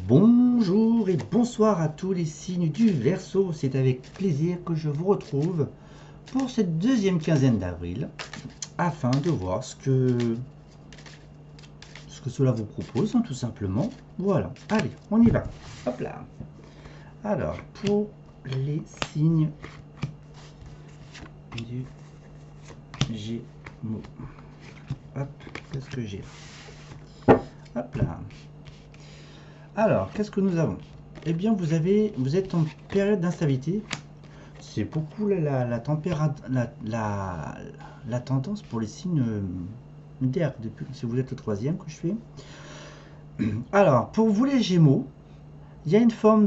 Bonjour et bonsoir à tous les signes du Verseau. C'est avec plaisir que je vous retrouve pour cette deuxième quinzaine d'avril afin de voir ce que cela vous propose, hein, tout simplement. Voilà, allez, on y va. Hop là. Alors, pour les signes du Gémeaux. Hop, qu'est-ce que j'ai là? Hop là. Alors, qu'est-ce que nous avons? Eh bien, vous êtes en période d'instabilité. C'est beaucoup la tendance pour les signes d'air, depuis si vous êtes le troisième que je fais. Alors, pour vous les Gémeaux, il y a une forme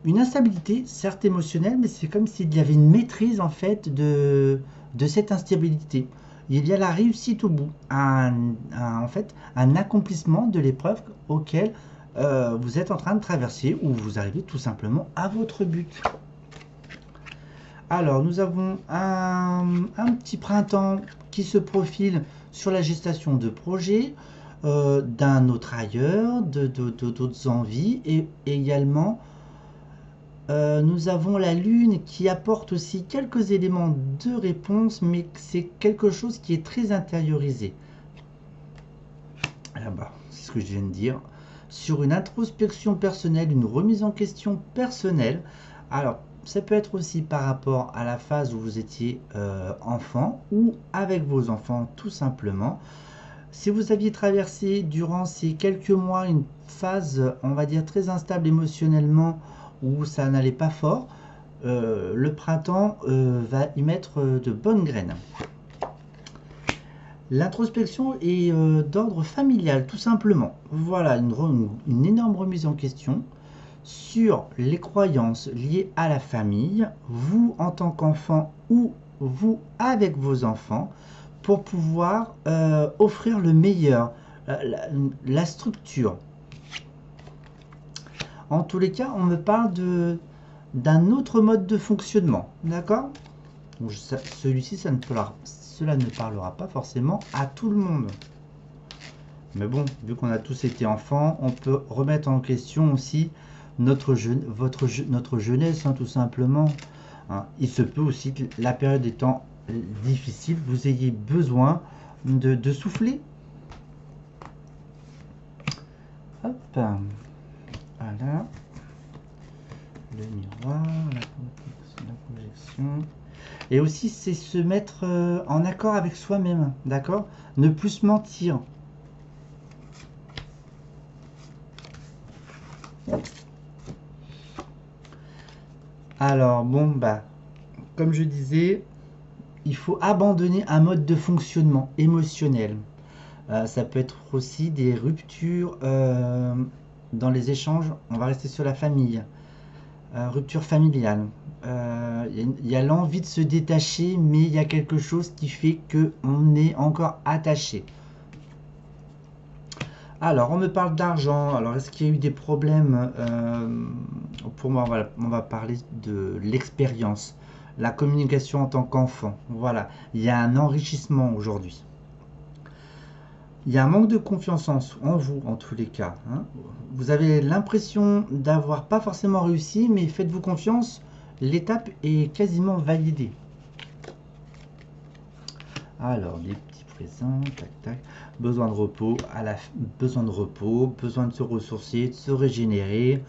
une instabilité, certes émotionnelle, mais c'est comme s'il y avait une maîtrise en fait de cette instabilité. Il y a la réussite au bout, en fait, un accomplissement de l'épreuve auquel vous êtes en train de traverser ou vous arrivez tout simplement à votre but. Alors, nous avons un petit printemps qui se profile sur la gestation de projets, d'un autre ailleurs, d'autres envies, et également, nous avons la Lune qui apporte aussi quelques éléments de réponse, mais c'est quelque chose qui est très intériorisé. Là-bas, c'est ce que je viens de dire. Sur une introspection personnelle, une remise en question personnelle. Alors, ça peut être aussi par rapport à la phase où vous étiez enfant ou avec vos enfants tout simplement. Si vous aviez traversé durant ces quelques mois une phase, on va dire, très instable émotionnellement où ça n'allait pas fort, le printemps va y mettre de bonnes graines. L'introspection est d'ordre familial, tout simplement. Voilà, une énorme remise en question sur les croyances liées à la famille, vous en tant qu'enfant ou vous avec vos enfants, pour pouvoir offrir le meilleur, la structure. En tous les cas, on me parle d'un autre mode de fonctionnement, d'accord? Celui-ci, cela ne parlera pas forcément à tout le monde. Mais bon, vu qu'on a tous été enfants, on peut remettre en question aussi notre jeunesse, hein, tout simplement. Hein. Il se peut aussi que la période étant difficile, vous ayez besoin de souffler. Hop, voilà. Le miroir, la projection. Et aussi, c'est se mettre en accord avec soi-même, d'accord? Ne plus se mentir. Alors, bon, bah, comme je disais, il faut abandonner un mode de fonctionnement émotionnel. Ça peut être aussi des ruptures dans les échanges. On va rester sur la famille. Rupture familiale. Il y a l'envie de se détacher, mais il y a quelque chose qui fait qu'on est encore attaché. Alors, on me parle d'argent. Alors, est-ce qu'il y a eu des problèmes? Pour moi, on va parler de l'expérience, la communication en tant qu'enfant. Voilà, il y a un enrichissement aujourd'hui. Il y a un manque de confiance en vous, en tous les cas. Hein. Vous avez l'impression d'avoir pas forcément réussi, mais faites-vous confiance, l'étape est quasiment validée. Alors, des petits présents, tac, tac. Besoin de repos, besoin de se ressourcer, de se régénérer.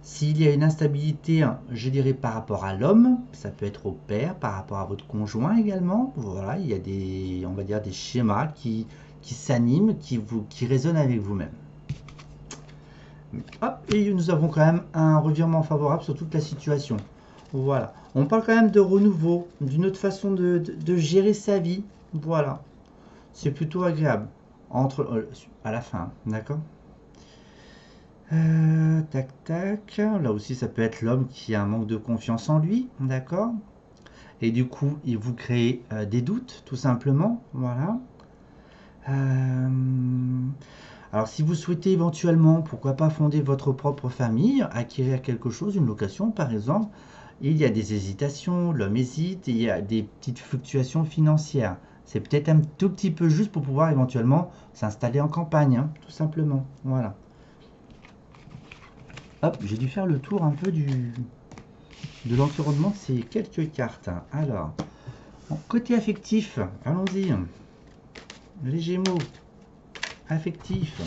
S'il y a une instabilité, je dirais par rapport à l'homme, ça peut être au père, par rapport à votre conjoint également. Voilà, il y a on va dire des schémas qui s'animent, qui résonnent avec vous-même. Hop, et nous avons quand même un revirement favorable sur toute la situation. Voilà, on parle quand même de renouveau, d'une autre façon de gérer sa vie. Voilà, c'est plutôt agréable à la fin, d'accord? Tac tac, là aussi ça peut être l'homme qui a un manque de confiance en lui, d'accord? Et du coup, il vous crée des doutes, tout simplement, voilà. Alors si vous souhaitez éventuellement, pourquoi pas fonder votre propre famille, acquérir quelque chose, une location par exemple, il y a des hésitations, l'homme hésite, et il y a des petites fluctuations financières. C'est peut-être un tout petit peu juste pour pouvoir éventuellement s'installer en campagne, hein, tout simplement, voilà. Hop, j'ai dû faire le tour un peu de l'environnement de ces quelques cartes. Alors, bon, côté affectif, allons-y. Les Gémeaux, affectif.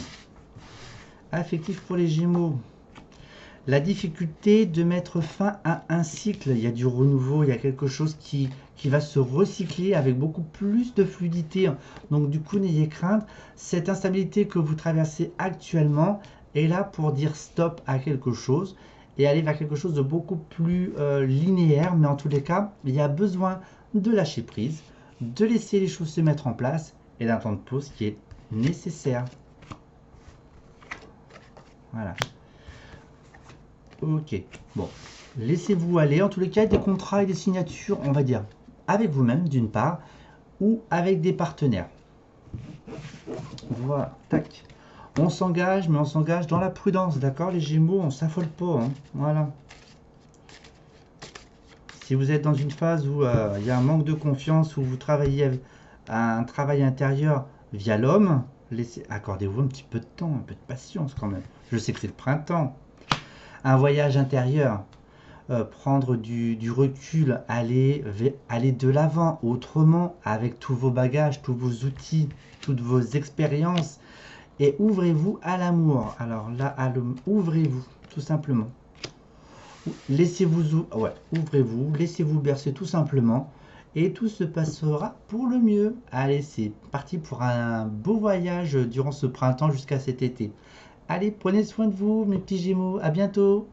Affectif pour les Gémeaux. La difficulté de mettre fin à un cycle. Il y a du renouveau, il y a quelque chose qui va se recycler avec beaucoup plus de fluidité. Donc du coup, n'ayez crainte. Cette instabilité que vous traversez actuellement est là pour dire stop à quelque chose et aller vers quelque chose de beaucoup plus linéaire. Mais en tous les cas, il y a besoin de lâcher prise, de laisser les choses se mettre en place et d'un temps de pause qui est nécessaire. Voilà. Ok, bon, laissez-vous aller. En tous les cas, des contrats et des signatures, on va dire, avec vous-même d'une part, ou avec des partenaires. Voilà, tac. On s'engage, mais on s'engage dans la prudence, d'accord les Gémeaux, on s'affole pas, hein, voilà. Si vous êtes dans une phase où il y a un manque de confiance, où vous travaillez à un travail intérieur via l'homme, accordez-vous un petit peu de temps, un peu de patience quand même. Je sais que c'est le printemps. Un voyage intérieur, prendre du recul, aller de l'avant autrement avec tous vos bagages, tous vos outils, toutes vos expériences et ouvrez-vous à l'amour. Alors là, ouvrez-vous tout simplement. Laissez-vous, ouais, ouvrez-vous, laissez-vous bercer tout simplement et tout se passera pour le mieux. Allez, c'est parti pour un beau voyage durant ce printemps jusqu'à cet été. Allez, prenez soin de vous, mes petits Gémeaux. À bientôt.